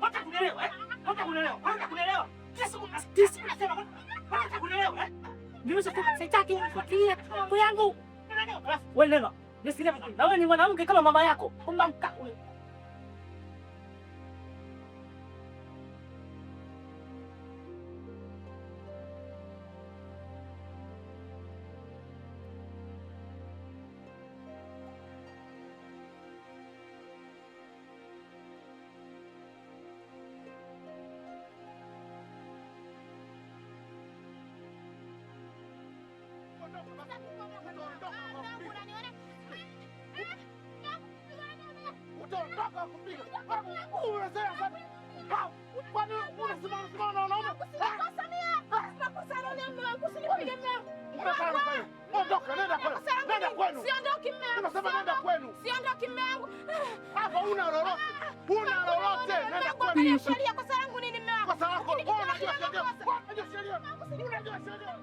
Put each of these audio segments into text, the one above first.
Hata kunielewa eh? Hata kunielewa. Hata kunielewa. Kesi nasema hata kunielewa eh? Nimesema sitaki unifuatilie mambo yangu. Wewe neno. Nisikilize vizuri. Na wewe ni mwanamke kama mama yako. Kumamka wewe. Utatoka kupiga. Unasema sasa. Kwani unasimama na wanaume? Ondoka, nenda kwenu. Nenda kwenu. Siondoki mume wangu. Unasema nenda kwenu. Siondoki mume wangu. Hapa una lolote. Una lolote. Nenda kwenu. Kwa sheria kosa langu nini mume wangu? Kosa lako. Unajua sheria. Unajua sheria. Unajua sheria.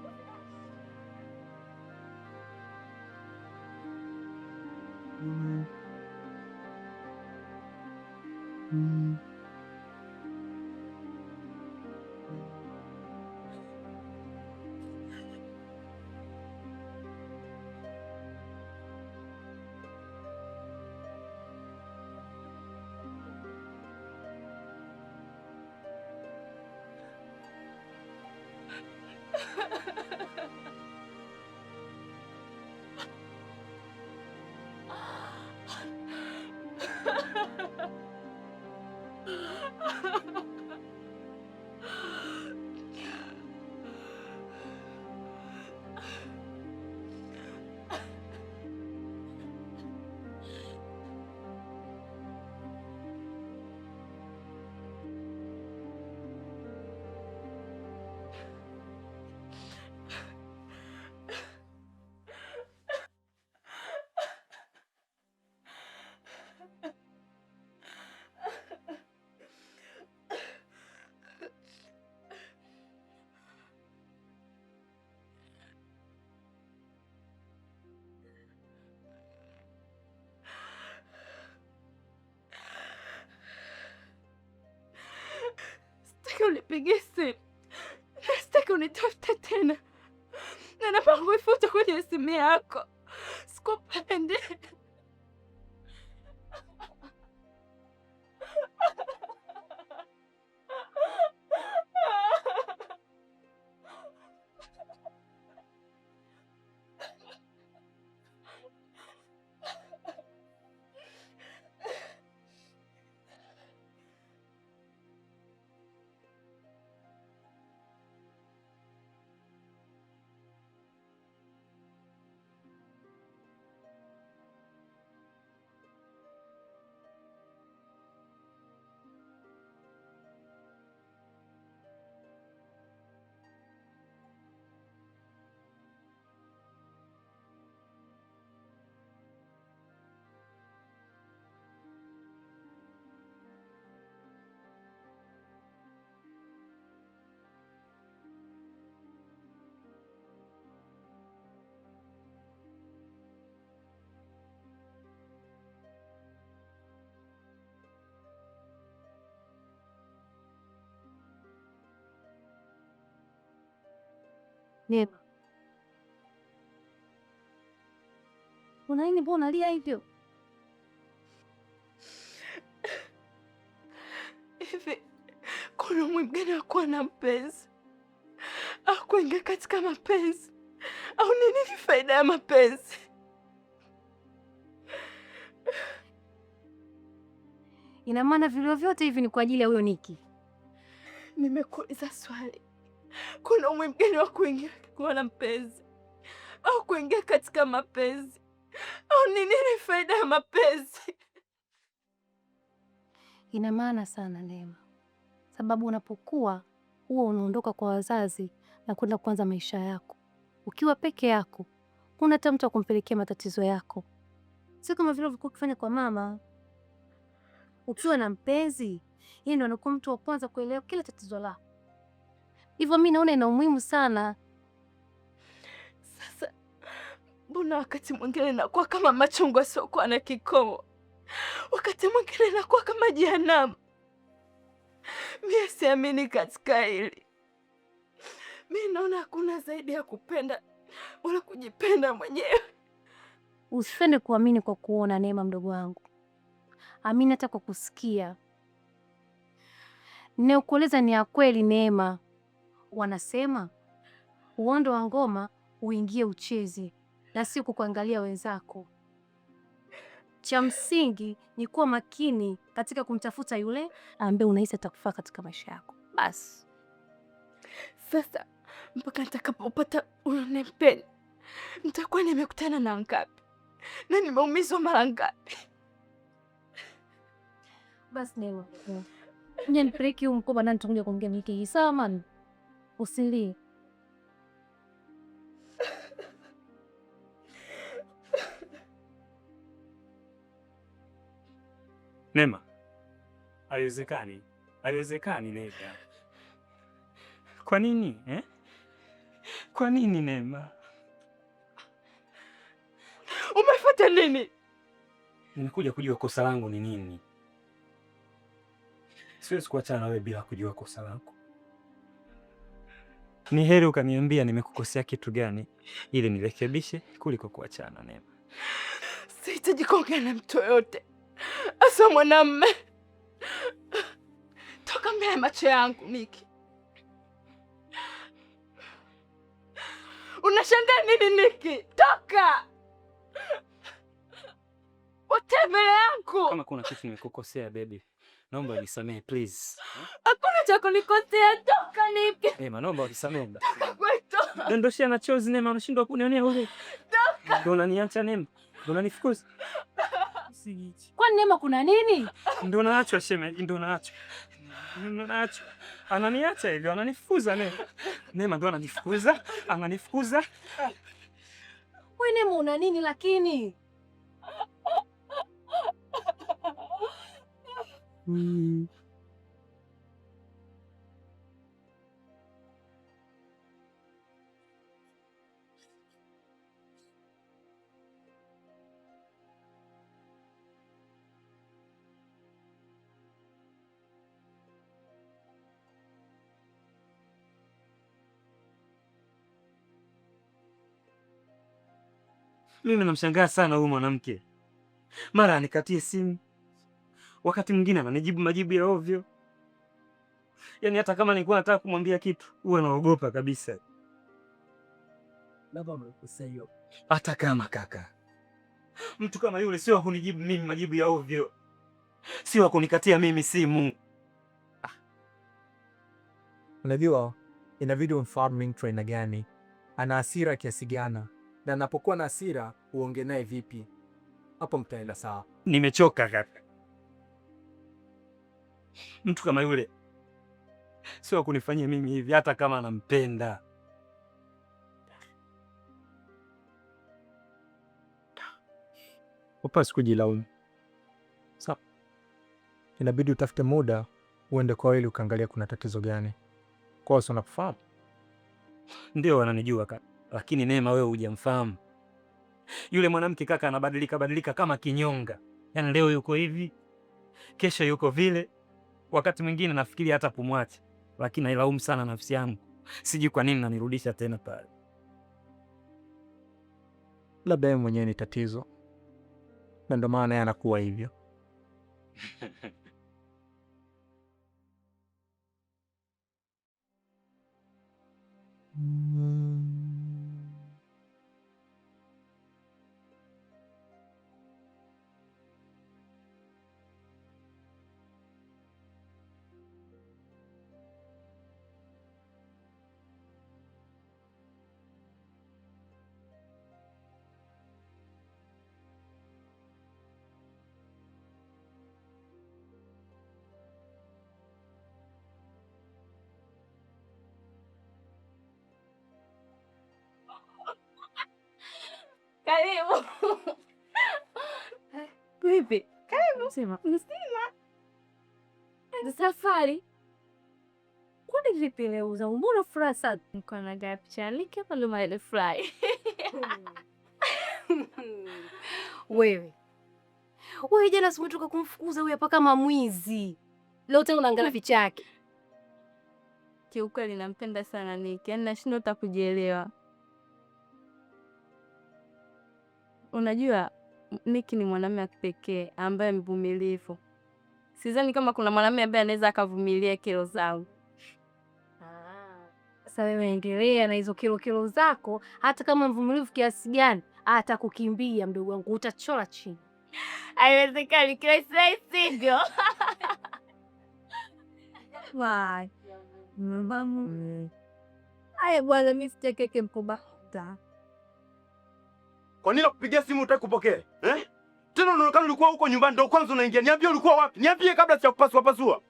Sitaki unipigie simu. Sitaki unitafute tena. Na napanga uifute kwenye simu yako. Sikupendi. Neema, una nini? Mbona unalia hivyo? Hivi kuna umuhimu gani wa kuwa na mpenzi au kuingia katika mapenzi? Au nini faida ya mapenzi? Ina maana vilio vyote hivi ni kwa ajili ya huyo Niki? Nimekuuliza swali. Kuna umuhimu gani wa kuwa na mpenzi au kuingia katika mapenzi? Au ni nini faida ya mapenzi? Ina maana sana Neema, sababu unapokuwa huwa unaondoka kwa wazazi na kwenda kuanza maisha yako ukiwa peke yako, huna hata mtu wa kumpelekea matatizo yako, sio kama vile ulivyokuwa ukifanya kwa mama. Ukiwa na mpenzi, yeye ndo anakuwa mtu wa kwanza kuelewa kila tatizo lako. Hivyo mimi naona ina umuhimu sana. Sasa mbona wakati mwingine nakuwa kama machungwa siokuwa na kikomo, wakati mwingine nakuwa kama jehanamu? Mimi siamini katika hili. Mimi naona hakuna zaidi ya kupenda wala kujipenda mwenyewe. Usipende kuamini kwa kuona, Neema mdogo wangu. Amini hata kwa kusikia. Ninayokueleza ni ya kweli, Neema. Wanasema uondo wa ngoma uingie ucheze na si kukuangalia wenzako. Cha msingi ni kuwa makini katika kumtafuta yule ambaye unahisi atakufaa katika maisha yako. Basi. Sasa mpaka nitakapopata unanipenda, nitakuwa nimekutana na ngapi? Na nimeumizwa mara ngapi? Basi Neema. Nje nipeleke huko mkoba na nitakuja kuongea wiki hii. Sawa man? Usilie. Neema. Haiwezekani. Haiwezekani Neema. Kwa nini? Kwa nini Neema? Umefuata nini? Nimekuja kujua kosa langu ni nini. Siwezi kuachana na wewe bila kujua kosa lako. Ni heri ukaniambia nimekukosea kitu gani ili nirekebishe kuliko kuachana Neema. Sihitaji kuongea na mtu yoyote, hasa mwanamume. Toka mbele ya macho yangu, Miki. Unashangaa nini Niki? Toka! Wote mbele yangu. Kama kuna kitu nimekukosea baby, naomba unisamehe please. Hakuna cha kunikosea, toka Niki. Neema, naomba unisamehe. Toka kwetu. Dondoshia na chozi Neema, unashindwa kunionea wewe. Toka. Ndio unaniacha Neema. Ndio unanifukuza. Kwa Neema kuna nini? Ndio naachwa shemeji, ndio naachwa. Ndio naachwa. Ananiacha hivyo, ananifukuza Neema. Neema ndio ananifukuza, ananifukuza. Wewe Neema una nini lakini? Mimi namshangaa sana huyu mwanamke. Mara anikatie simu, wakati mwingine ananijibu majibu ya ovyo. Yaani hata kama nilikuwa nataka kumwambia kitu, huwa naogopa kabisa. Labda umekosea hiyo. Hata kama kaka, mtu kama yule sio kunijibu mimi majibu ya ovyo, sio kunikatia mimi simu. Unajua inabidi umfahamu mtu aina gani, ana hasira kiasi gani, na anapokuwa na hasira uongee naye vipi. Hapo mtaenda sawa. Nimechoka kaka. Mtu kama yule sio kunifanyia mimi hivi, hata kama anampenda. Upasi kujilaumu. Sawa. Inabidi utafute muda uende kwa ili ukaangalia kuna tatizo gani. Kwa sababu unakufahamu. Ndio wananijua kaka, lakini Neema wewe hujamfahamu. Yule mwanamke kaka anabadilika kama kinyonga. Yaani leo yuko hivi, kesho yuko vile. Wakati mwingine nafikiri hata kumwacha, lakini nailaumu sana nafsi yangu. Sijui kwa nini nanirudisha tena pale. Labda yeye mwenyewe ni tatizo. Na ndio maana yeye anakuwa hivyo. Karibu. Vipi? Karibu. Sema. Msima. Safari. Kwani vipi leo za mbona furaha sana? Niko na gapi chalike pale mali fly. Wewe jana umetoka kumfukuza huyu hapa kama mwizi. Leo tena unaangalia picha yake. kiukweli nampenda sana Niki, yaani nashindwa hata kujielewa. Unajua Niki ni mwanamume wa kipekee ambaye mvumilivu. Sidhani kama kuna mwanamume ambaye anaweza akavumilia kero zangu. Sasa wewe endelea na hizo kilo zako, hata kama mvumilivu kiasi gani, hata kukimbia mdogo wangu utachola chini. Haiwezekani, kila saa sivyo. Wai. Mbamu. Haya bwana, mimi sitakeke mkoba. Kwa nini nakupigia simu utaki kupokea? Tena unaonekana ulikuwa huko nyumbani ndio kwanza unaingia. Niambie ulikuwa wapi? Niambie kabla sijakupasua pasua.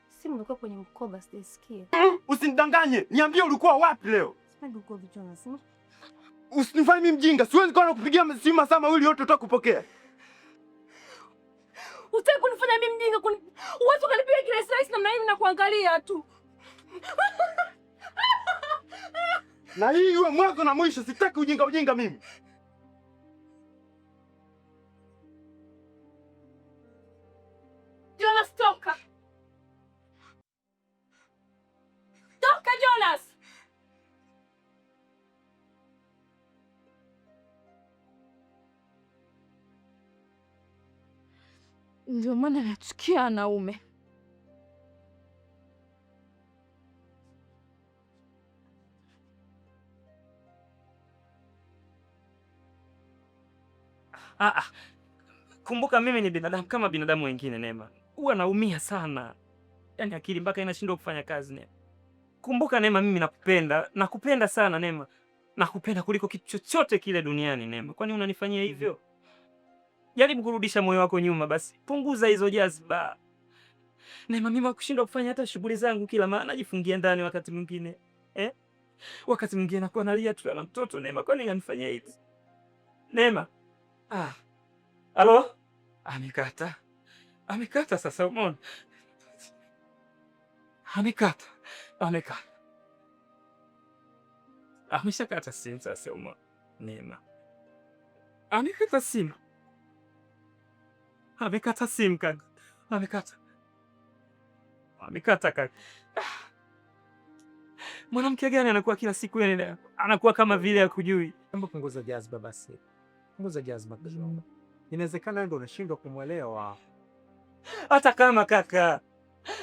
Simu ilikuwa kwenye mkoba sijasikia. Usinidanganye. Niambie ulikuwa wapi leo? Sipendi uko vitu na simu. Usinifanye mimi mjinga. Siwezi kwa kupigia simu masaa mawili yote utaki kupokea. Utaki kunifanya mimi mjinga uweze kunipiga kila saa namna hivi na kuangalia tu. Na hii iwe mwanzo na mwisho, sitaki ujinga mimi. Jonas, toka. Toka Jonas. Ndio maana nachukia wanaume. Kumbuka mimi ni binadamu kama binadamu wengine Neema. Huwa naumia sana. Yaani akili mpaka inashindwa kufanya kazi Neema. Kumbuka Neema, mimi nakupenda sana Neema. Nakupenda kuliko kitu chochote kile duniani Neema. Kwani unanifanyia hivyo? Jaribu kurudisha moyo wako nyuma basi. Punguza hizo jazba. Neema, mimi nakushindwa kufanya hata shughuli zangu, kila mara najifungia ndani wakati mwingine. Wakati mwingine nakuwa nalia tu na mtoto Neema. Kwani unanifanyia hivi? Neema. Halo? Amekata sasa, umeona? Amekata. Ameshakata simu sasa, umeona? Neema. Amekata simu. Amekata simu kaka. Amekata kaka. Mwanamke gani anakuwa kila siku yeye anakuwa kama vile hakujui? Hebu punguza jazba basi. Punguza jazba. Inawezekana ndio unashindwa kumwelewa. Hata kama kaka,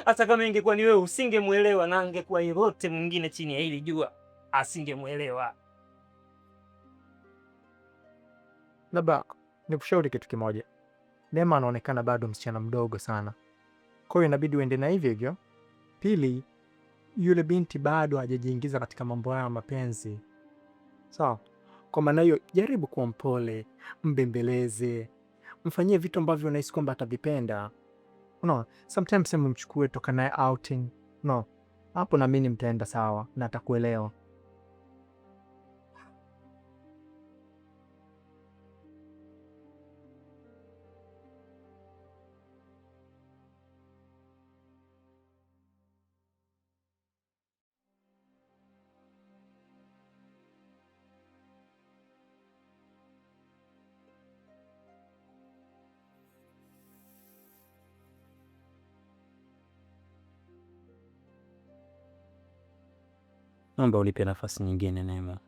hata kama ingekuwa ni wewe usingemuelewa, na angekuwa yeyote mwingine chini ya hili jua asingemuelewa. Labda nikushauri kitu kimoja. Neema anaonekana bado msichana mdogo sana, kwa hiyo inabidi uende na hivyo hivyo. Pili, yule binti bado hajajiingiza katika mambo ya mapenzi, sawa? Kwa maana hiyo jaribu kuwa mpole, mbembeleze, mfanyie vitu ambavyo unahisi kwamba atavipenda. No, sometimes mchukue toka naye outing. No, hapo na mimi mtaenda sawa na atakuelewa. Naomba unipe nafasi nyingine Neema.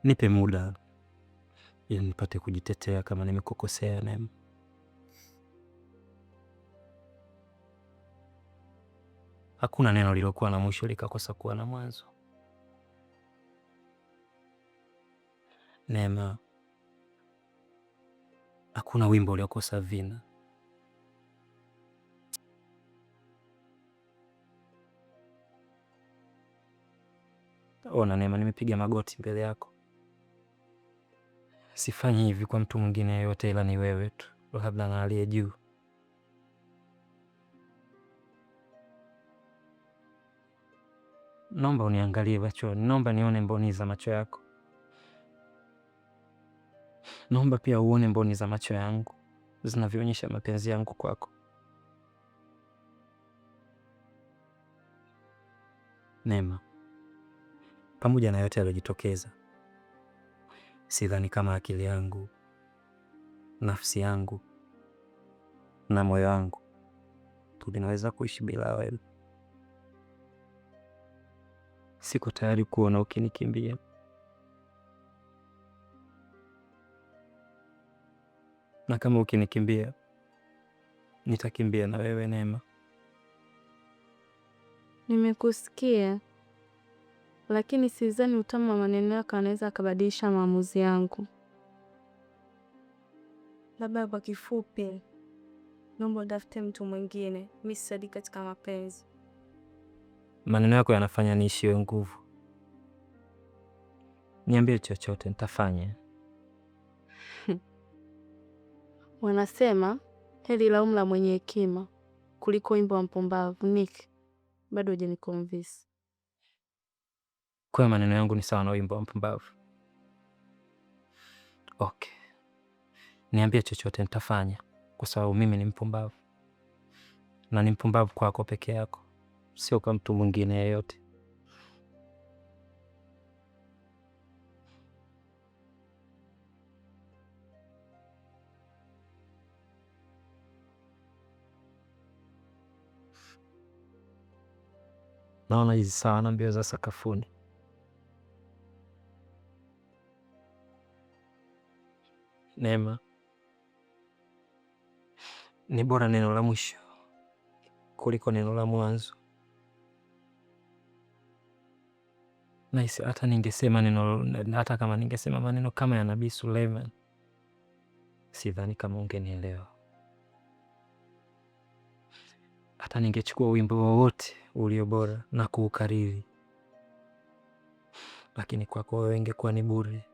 Nipe muda ili nipate kujitetea kama nimekukosea Neema. Hakuna neno lilokuwa na mwisho likakosa kuwa na mwanzo. Neema, hakuna wimbo uliokosa vina. Ona Neema, nimepiga magoti mbele yako. Sifanyi hivi kwa mtu mwingine yeyote ila ni wewe tu, labda na aliye juu. Naomba uniangalie machoni, naomba nione mboni za macho yako. Naomba pia uone mboni za macho yangu zinavyoonyesha mapenzi yangu kwako. Neema, pamoja na yote yaliyojitokeza, sidhani kama akili yangu, nafsi yangu na moyo wangu tunaweza kuishi bila wewe. siko tayari kuona ukinikimbia. Na kama ukinikimbia, nitakimbia na wewe Neema. Nimekusikia, lakini sidhani utamu wa maneno yako anaweza akabadilisha maamuzi yangu. Labda kwa kifupi, naomba utafute mtu mwingine. Mimi sisadiki katika mapenzi. Maneno yako yanafanya niishiwe nguvu. Niambie chochote nitafanya. Wanasema heri laumu la mwenye hekima kuliko wimbo wa mpumbavu. Nick, bado hujaniconvince. Kwa maneno yangu ni sawa na wimbo wa mpumbavu? Okay. Niambie chochote nitafanya, kwa sababu mimi ni mpumbavu. Na ni mpumbavu kwako peke yako, sio kwa mtu mwingine yeyote. Naona hizi sawa na mbio za sakafuni. Neema, ni bora neno la mwisho kuliko neno la mwanzo. Nahisi hata ningesema hata kama ningesema maneno kama ya Nabii Suleiman, sidhani kama ungenielewa. Hata ningechukua wimbo wowote ulio bora na kuukariri, lakini kwako wewe ingekuwa ni bure.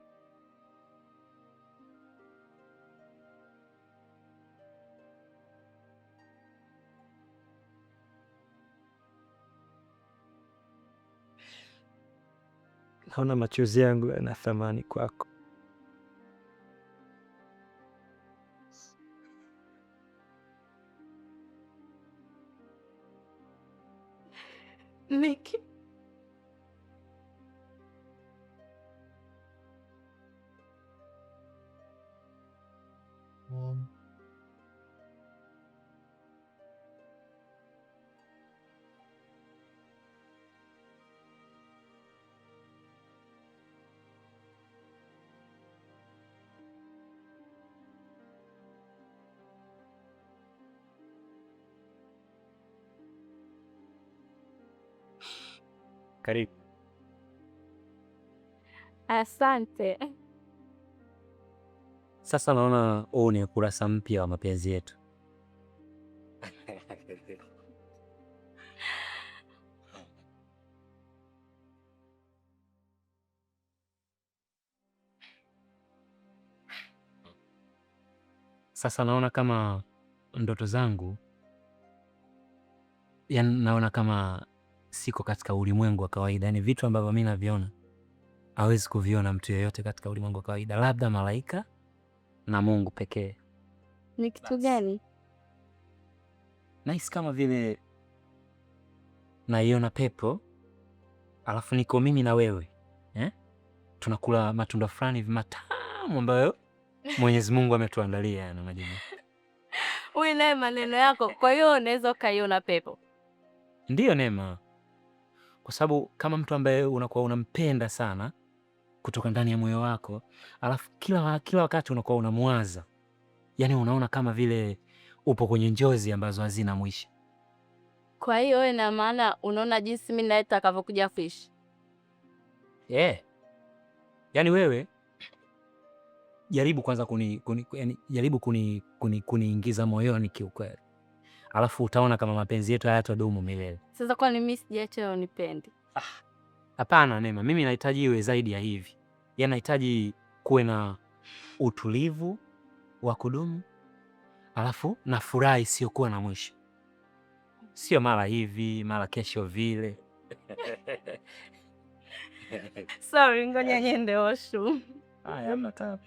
Naona machozi yangu yana thamani kwako. Nick, Karibu. asante. Sasa naona huu ni ukurasa mpya wa mapenzi yetu. Sasa naona kama ndoto zangu, yaani naona kama siko katika ulimwengu wa kawaida. Yaani vitu ambavyo mimi naviona hawezi kuviona mtu yeyote katika ulimwengu wa kawaida, labda malaika na Mungu pekee. Ni kitu gani? Nahisi kama vile naiona pepo, alafu niko mimi na wewe tunakula matunda fulani hivi matamu ambayo Mwenyezi Mungu ametuandalia, yani unajua. Wewe naye maneno yako, kwa hiyo unaweza ukaiona pepo? Ndiyo Neema, kwa sababu kama mtu ambaye unakuwa unampenda sana kutoka ndani ya moyo wako, alafu kila wakati unakuwa unamwaza, yani unaona kama vile upo kwenye njozi ambazo hazina mwisho. Kwa hiyo wewe na maana unaona jinsi mimi naye tutakavyokuja kuishi? Yani wewe jaribu kwanza jaribu kuniingiza moyoni kiukweli, alafu utaona kama mapenzi yetu hayatadumu milele. Sasa kwani mimi sijaacha unipende? Hapana Neema, mimi nahitaji iwe zaidi ya hivi. Yaani nahitaji kuwe na utulivu wa kudumu, alafu na furaha isiyokuwa na mwisho. Sio mara hivi, mara kesho vile. Sorry, ngoja niende oshu. Haya, hamna taabu.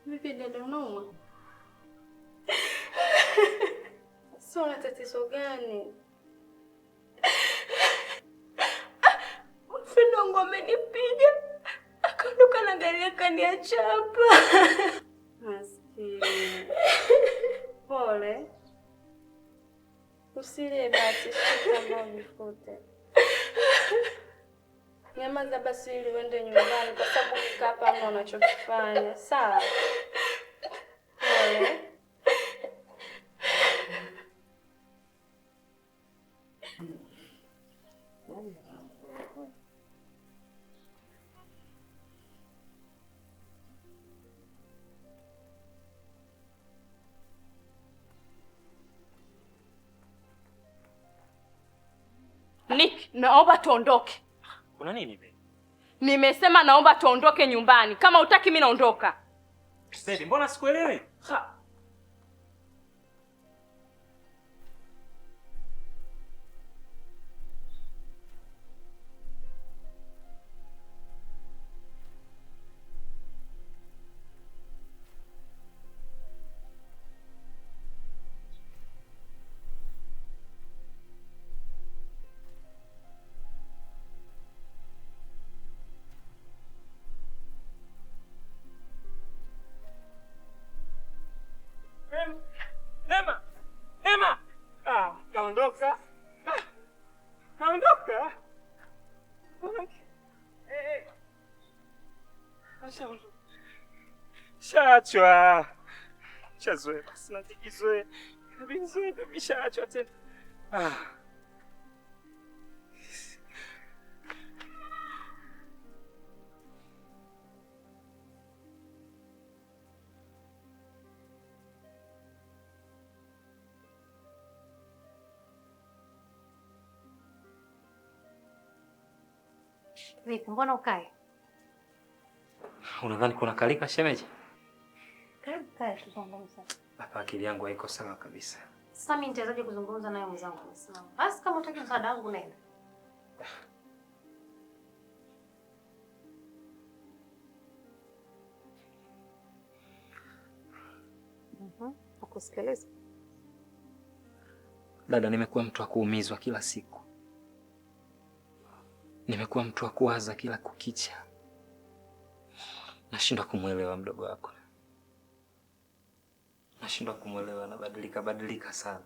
Vipi dada, unauma? Sio, una tatizo gani? Mpendo akanipiga, akaondoka na gari akaniacha hapa. Maskini. Pole. Usilie basi, shika moyo ujifute. Nyamaza basi ili uende nyumbani kwa sababu ukikaa hapa hamna unachokifanya. Sawa? Pole. Nick, naomba tuondoke. Kuna nini baby? Nimesema naomba tuondoke nyumbani. Kama hutaki mimi naondoka. Baby, mbona sikuelewi? Neema! Kaondoka. Kaondoka. Shaachwa. Shazoea basi najizoea. Kabisa shaachwa tena. Vipi, mbona ukae? Unadhani kuna kalika shemeji? Kae tuzungumze. Hapa akili yangu haiko sawa kabisa. Sasa mimi nitawezaje kuzungumza naye mwenzangu msimamo? Basi kama unataka msaada wangu nenda. Nakusikiliza. Dada, nimekuwa mtu wa kuumizwa kila siku. Nimekuwa mtu wa kuwaza kila kukicha. Nashindwa kumuelewa mdogo wako. Nashindwa kumuelewa, anabadilika sana.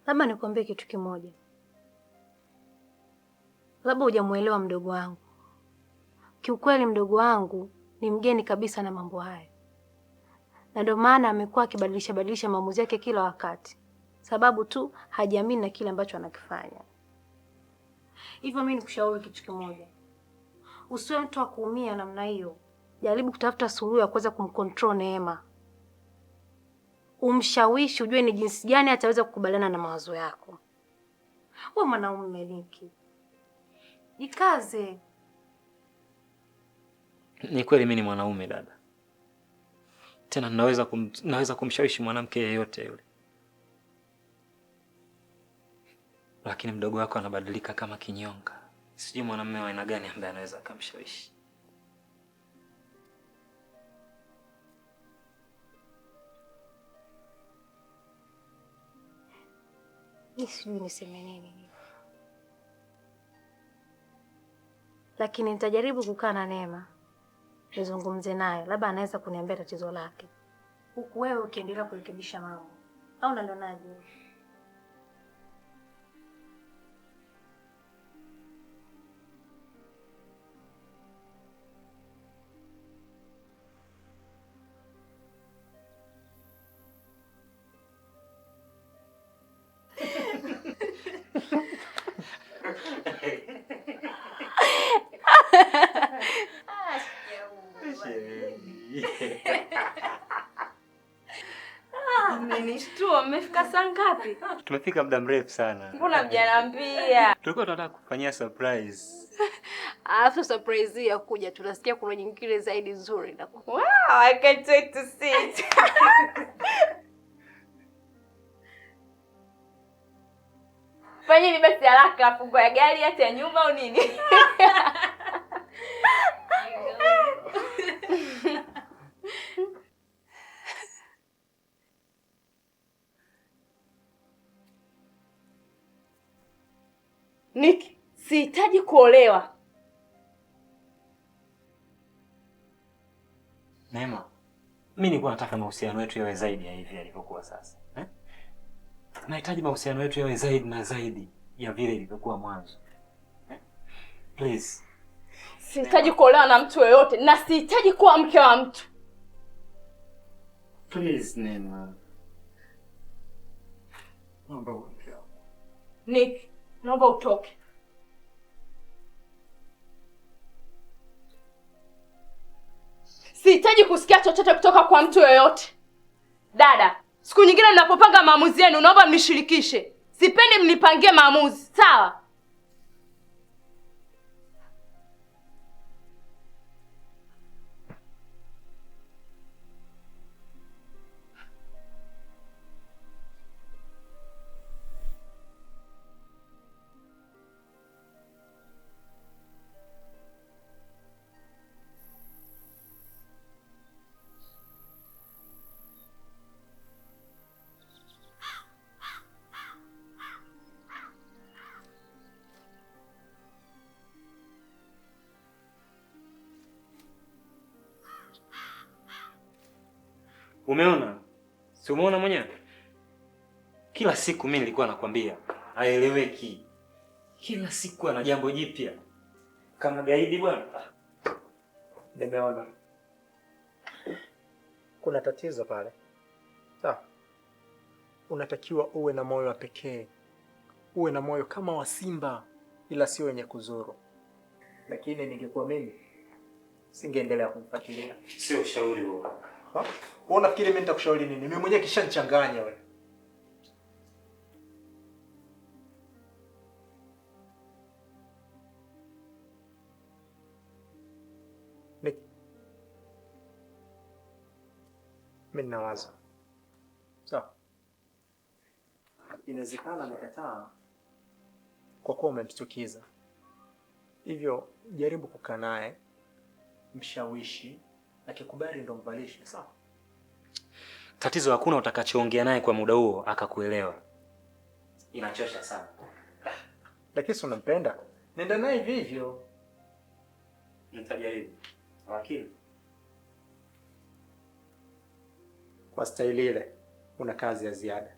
Labda nikwambie kitu kimoja. Labda hujamuelewa mdogo wangu. Kiukweli mdogo wangu ni mgeni kabisa na mambo haya. Na ndio maana amekuwa akibadilisha maamuzi yake kila wakati. Sababu tu hajiamini na kile ambacho anakifanya. Hivyo mimi nikushauri kitu kimoja. Usiwe mtu wa kuumia namna hiyo. Jaribu kutafuta suluhu ya kuweza kumcontrol Neema. Umshawishi ujue ni jinsi gani ataweza kukubaliana na mawazo yako. Wewe mwanaume Niki. Jikaze. Ni kweli mimi ni mwanaume dada. Tena naweza kumshawishi mwanamke yeyote yule. Lakini mdogo wako anabadilika kama kinyonga. Sijui mwanamume wa aina gani ambaye anaweza kumshawishi. Sijui niseme nini. Lakini nitajaribu kukaa na Neema. Nizungumze naye, labda anaweza kuniambia tatizo lake. Huku wewe ukiendelea kurekebisha mambo. Au unalionaje? Mmenishtua, mmefika saa ngapi? Tumefika muda mrefu sana. Mbona mjaniambia? Tulikuwa tunataka kufanyia surprise. Alafu surprise hii ya kuja tunasikia kuna nyingine zaidi nzuri na Wow, I can't wait to see it. Fanyeni basi haraka, fungo ya gari hata ya nyumba au nini? Ni kuolewa. Neema, mimi nilikuwa nataka mahusiano yetu yawe zaidi ya hivi yalivyokuwa sasa. Nahitaji mahusiano yetu yawe zaidi na zaidi ya vile ilivyokuwa mwanzo. Please. Sihitaji kuolewa na mtu yoyote na sihitaji kuwa mke wa mtu. Please, Neema. Nick, naomba utoke. Sihitaji kusikia chochote kutoka kwa mtu yoyote. Dada, siku nyingine mnapopanga maamuzi yenu naomba mnishirikishe. Sipendi mnipangie maamuzi, sawa? Umeona? Si umeona mwenyewe? Kila siku mimi nilikuwa nakwambia haeleweki. Kila siku ana jambo jipya. Kama gaidi bwana. Nimeona kuna tatizo pale. Sawa. Unatakiwa uwe na moyo wa pekee. Uwe na moyo kama wa simba ila sio wenye kuzuru. Lakini ningekuwa mimi singeendelea kumfuatilia. Sio ushauri huo. Wewe unafikiri mimi nitakushauri nini? Mimi mwenyewe kishanichanganya wewe. Mimi nawaza. Sawa. Inawezekana nikataa kwa kuwa umenitukiza. Hivyo jaribu kukaa naye, mshawishi, akikubali ndo mvalishe, sawa? Tatizo hakuna utakachoongea naye kwa muda huo akakuelewa. Inachosha sana. Lakini si unampenda? Nenda naye vivyo. Nitajaribu. Lakini kwa staili ile una kazi ya ziada.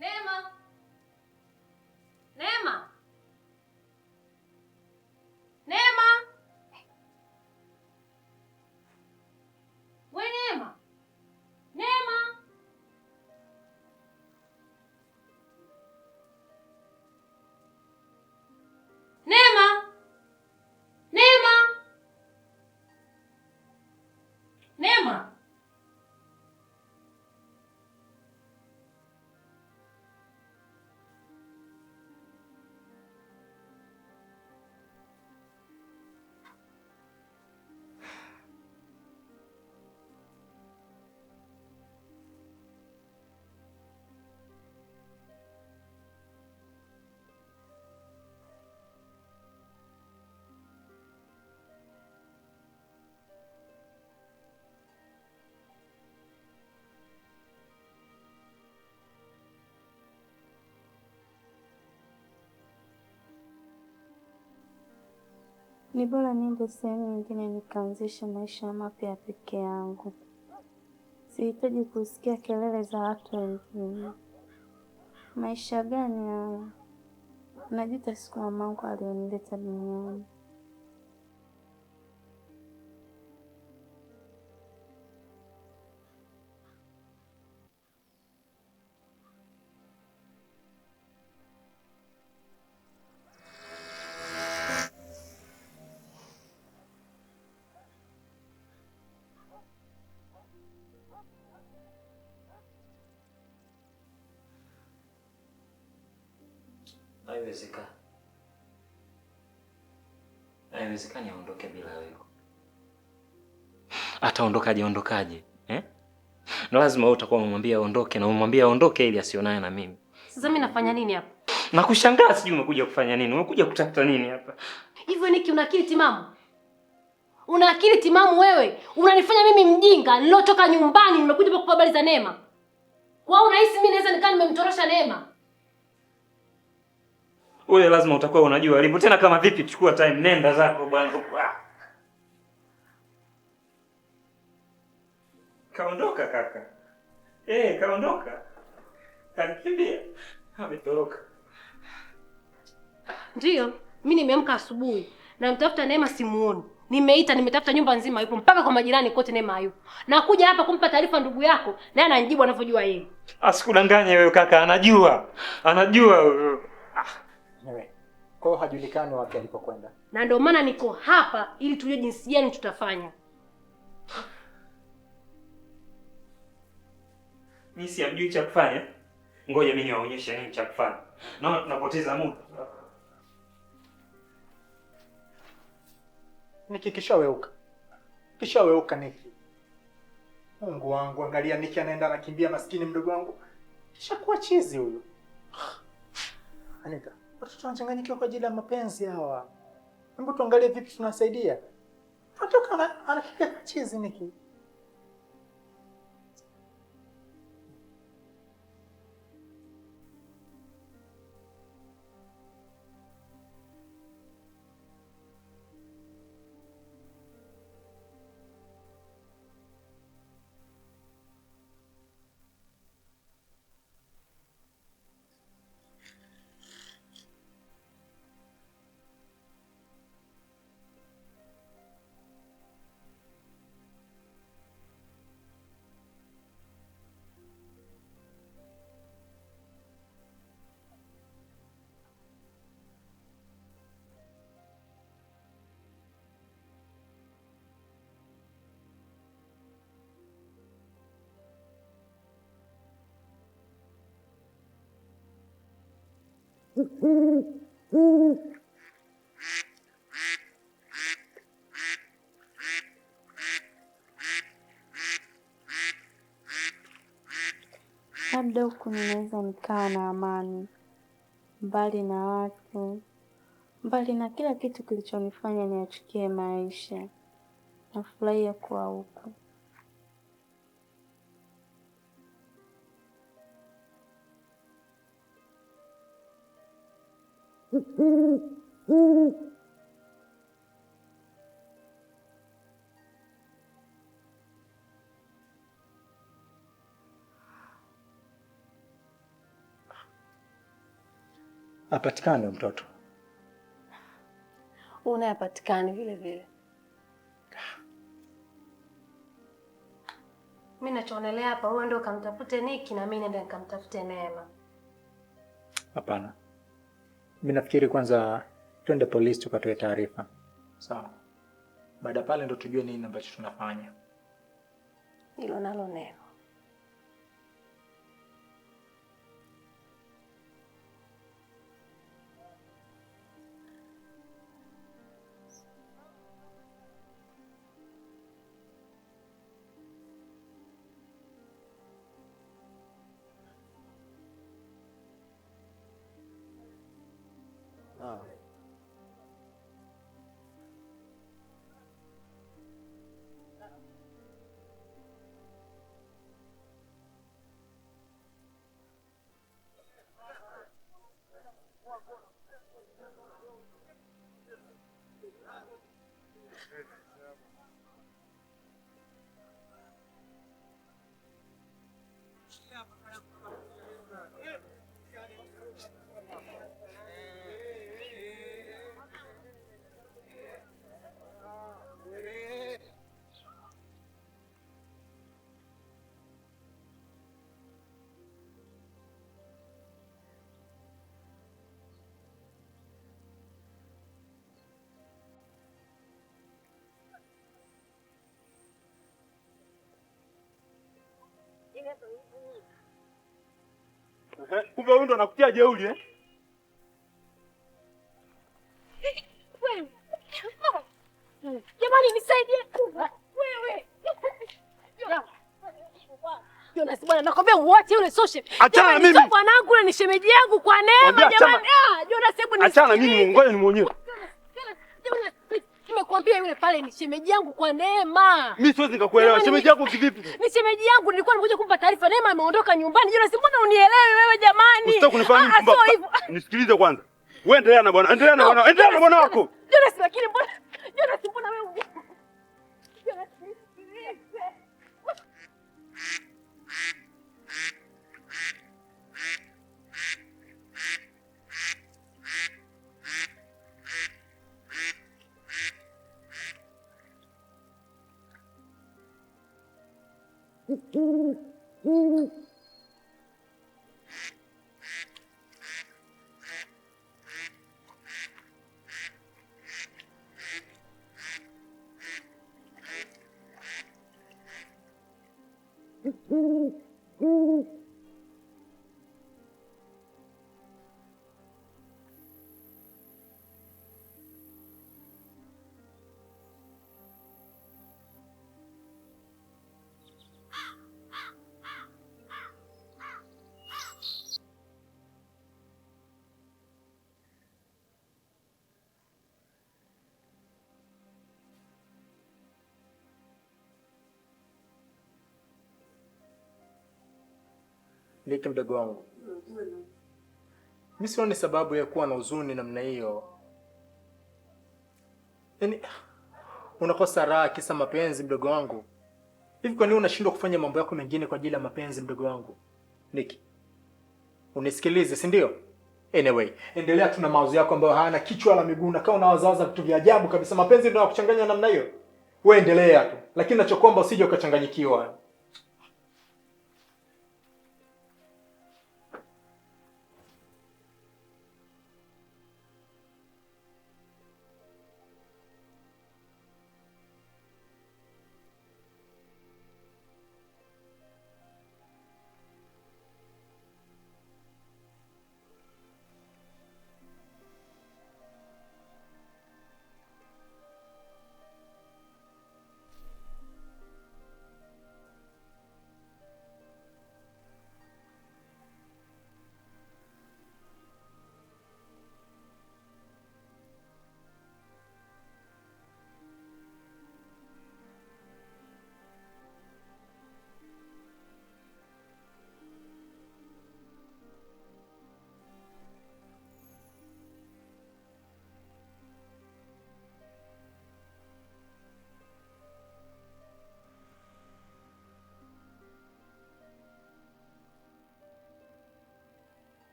Neema. Neema. Neema. We Neema. Neema. Neema. Neema. Neema. Ni bora niende sehemu nyingine nikaanzisha maisha mapya peke yangu. Sihitaji kusikia kelele za watu wengine. Maisha gani haya? Najuta siku mamangu alionileta duniani. haiwezekani. Haiwezekani aondoke bila wewe. Ataondokaje? Ondokaje? Na lazima wewe utakuwa umemwambia aondoke na umemwambia aondoke ili asionane na mimi. Sasa mimi nafanya nini hapa? Nakushangaa, sijui umekuja kufanya nini? Umekuja kutafuta nini hapa? Hivyo Niki, una akili timamu? Una akili timamu wewe? Unanifanya mimi mjinga nilotoka nyumbani nimekuja hapa kupa habari za Neema. Kwa unahisi mimi naweza nikaa nimemtorosha Neema? Wewe lazima utakuwa unajua alipo tena kama vipi. Chukua time, nenda zako bwana. Kaondoka kaka. Kaondoka. Kanikimbia. Ametoroka. Ndio, mimi nimeamka asubuhi na mtafuta Neema simuoni. Nimeita, nimetafuta nyumba nzima yupo, mpaka kwa majirani kote Neema hayupo. Na kuja hapa kumpa taarifa ndugu yako, naye ananijibu anavyojua yeye. Asikudanganye wewe kaka, anajua. Anajua. Wewe. Kwa hiyo hajulikani wapi alipokwenda. Na ndio maana niko hapa ili tujue jinsi gani tutafanya. Mimi si amjui cha kufanya. Ngoja mimi niwaonyeshe nini cha kufanya. Naona tunapoteza muda. Niki kishaweuka. Kishaweuka Niki. Mungu wangu, angalia Niki anaenda anakimbia, maskini mdogo wangu. Kishakuwa chizi huyo. Anita, watoto wanachanganyikiwa kwa ajili ya mapenzi hawa. Hebu tuangalie vipi tunasaidia. Mtoto anakimbia kwa chizi Niki. Labda huku ninaweza nikawa na amani, mbali na watu, mbali na kila kitu kilichonifanya niachukie maisha. Nafurahia kuwa huku. Apatikane mtoto. Unayapatikani vile vile. Mimi nachoonelea hapa, wewe ndio kamtafute Niki na mimi nenda nikamtafute Neema. Hapana. Mimi nafikiri kwanza twende polisi tukatoe taarifa. Sawa. Baada pale ndo tujue nini ambacho tunafanya. Hilo nalo neno. Kumbe huyu ndo anakutia jeuri eh? Jamani nisaidie. Wewe. Jonas, bwana. Nakwambia uache yule social. Achana na mimi. Mwanangu yule ni shemeji yangu kwa Neema jamani. Jonas hebu ni. Achana mimi, ngoja nimuonyeshe. Nimekwambia yule pale ni shemeji yangu kwa Neema. Mimi siwezi nikakuelewa. Shemeji yako kivipi? Ni shemeji yangu, nilikuwa nimekuja kumpa taarifa Neema ameondoka nyumbani. Jonas, mbona unielewi wewe jamani? Usitaki kunifanya mimi mpumbavu. Nisikilize kwanza. Wewe endelea na bwana. Endelea na bwana. Endelea na bwana wako. Jonas, lakini mbona Jonas, mbona wewe Jonas, Liki mdogo wangu. Mimi sioni sababu ya kuwa na huzuni namna hiyo. Yaani unakosa raha kisa mapenzi mdogo wangu. Hivi kwa nini unashindwa kufanya mambo yako mengine kwa ajili ya mapenzi mdogo wangu? Niki. Unisikilize, si ndio? Anyway, endelea tu na mawazo yako ambayo hayana kichwa wala miguu na kama unawaza vitu vya ajabu kabisa. Mapenzi ndio yakuchanganya namna hiyo. Wewe endelea tu. Lakini nachokuomba usije ukachanganyikiwa.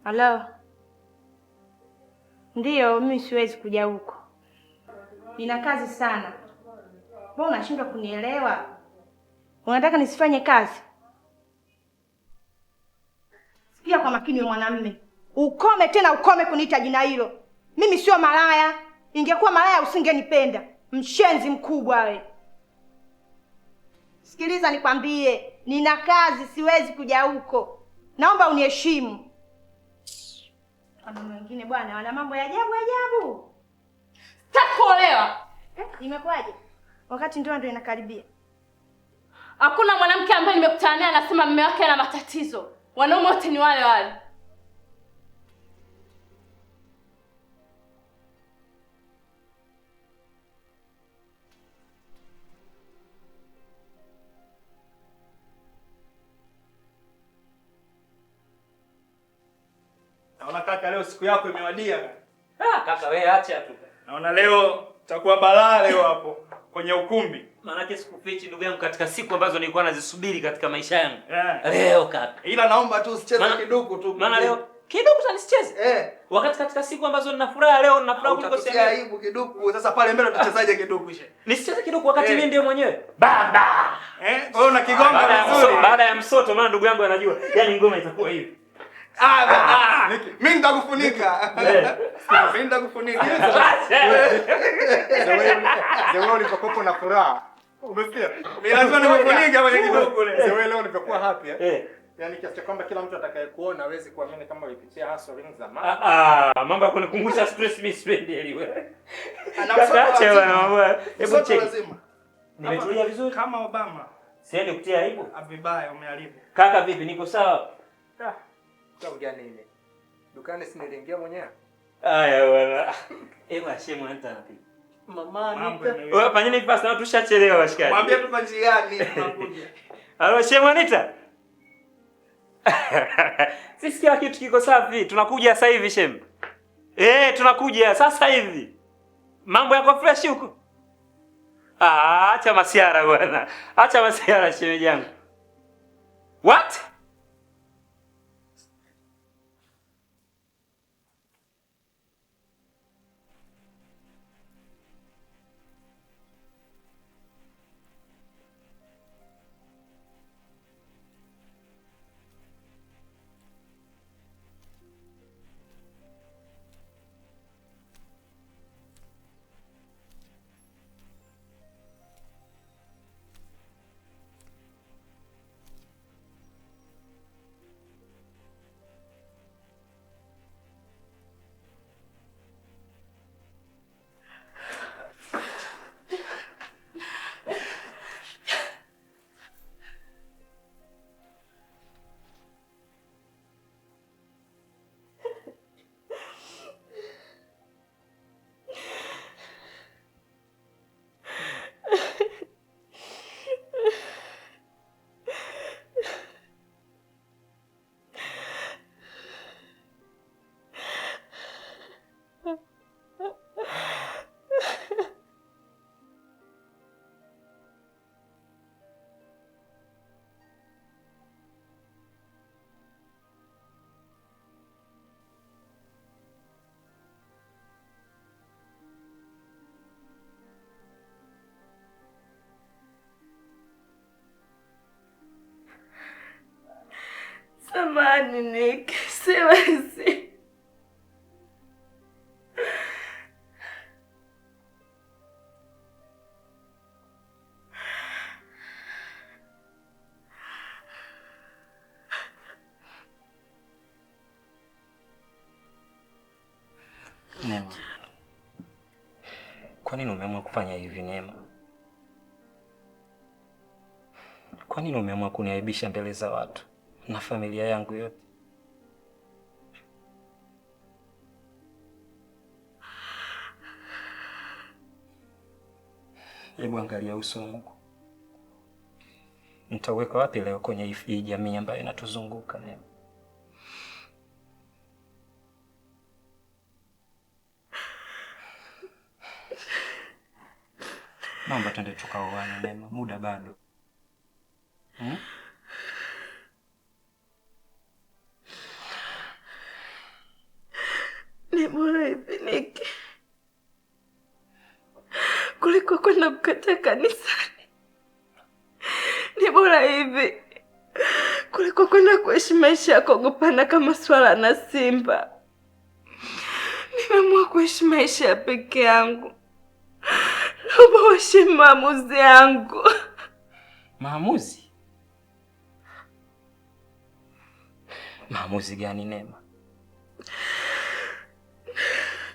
Halo. Ndiyo, mimi siwezi kuja huko. Nina kazi sana. Mbona unashindwa kunielewa? Unataka nisifanye kazi? Sikia kwa makini wewe mwanamume. Ukome tena ukome kuniita jina hilo. Mimi sio malaya. Ingekuwa malaya usingenipenda. Mshenzi mkubwa wewe. Sikiliza nikwambie, nina kazi siwezi kuja huko. Naomba uniheshimu. Wanaume wengine bwana wana mambo ya ajabu ajabu. Sitakuolewa. Imekwaje? Wakati ndio inakaribia. Hakuna mwanamke ambaye nimekutana naye anasema mume wake ana matatizo. Wanaume wote ni wale wale. Naona kaka leo siku yako imewadia. Kaka wewe acha tu. Naona leo itakuwa balaa leo hapo kwenye ukumbi. Maana sikufichi ndugu yangu katika siku ambazo nilikuwa nazisubiri katika maisha yangu. Yeah. Leo kaka. Ila naomba tu usicheze kiduku tu. Maana leo kiduku tanisicheze. Wakati katika siku ambazo nina furaha leo nina furaha kuliko sema. Aibu kiduku. Sasa pale mbele tuchezaje kiduku she? Nisicheze kiduku wakati mimi ndiye mwenyewe. Baba. Wewe una kigonga vizuri. Baada ya msoto maana ndugu yangu anajua. Yaani ngoma itakuwa hivi. Mimi nitakufunika. Mimi nitakufunika. Zewe ulipokuwa na furaha. Umesikia? Mimi lazima nikufunika kwenye kidogo leo. Zewe leo nilipokuwa happy yaani kiasi kwamba kila mtu atakayekuona hawezi kuamini kama ulipitia hustle zamani. Mambo ya kunikumbusha stress mimi sipendi wewe. Anamsota mambo. Hebu check. Nimetulia vizuri kama Obama. Siende kutia aibu. Vibaya umeharibu. Kaka vipi niko sawa? Utaongea nini? Dukani si niliingia mwenyewe. Aya bwana. Shemu anta napi. Mama Wewe fanyeni hivi basi na tushachelewa washikaji. Mwambie tuko njiani tunakuja. Halo Shemu Anita. Sisi kila kitu kiko safi. Tunakuja sasa hivi Shemu. Tunakuja sasa hivi. Mambo yako fresh huko? Acha masiara bwana. Acha masiara shemeji yangu. What? Samahani Nick, siwezi. Neema. Kwa nini umeamua kufanya hivi Neema? Kwa nini umeamua kuniaibisha mbele za watu na familia yangu yote? Hebu angalia uso wangu. Nitaweka wapi leo kwenye hii jamii ambayo inatuzunguka Neema? Naomba twende tukaoane Neema, muda bado. Ni bora hivi Nick, kuliko kwenda kukataa kanisani. Ni bora hivi kuliko kwenda kuishi maisha ya kuogopana kama swala na simba. Nimeamua kuishi maisha ya peke yangu. Naomba uheshimu maamuzi yangu. Maamuzi? Maamuzi gani Neema?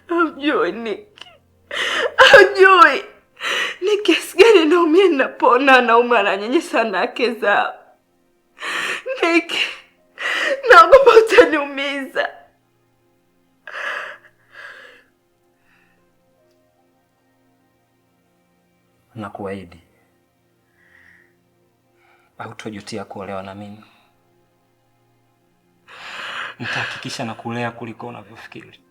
Hujui Nick. Hujui ni kiasi gani naumia ninapona wanaume wananyanyasa wanawake zao. Nick, naogopa utaniumiza. Nakuahidi hautojutia kuolewa na mimi. Nitahakikisha nakulea kuliko unavyofikiri.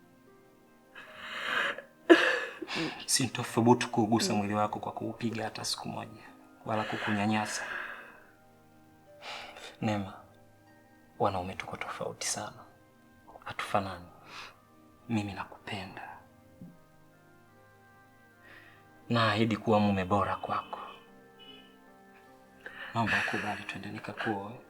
Sintothubutu kuugusa mwili wako kwa kuupiga hata siku moja, wala kukunyanyasa. Neema, wanaume tuko tofauti sana. Hatufanani. Mimi nakupenda. Naahidi kuwa mume bora kwako. Naomba ukubali twende nikakuoe.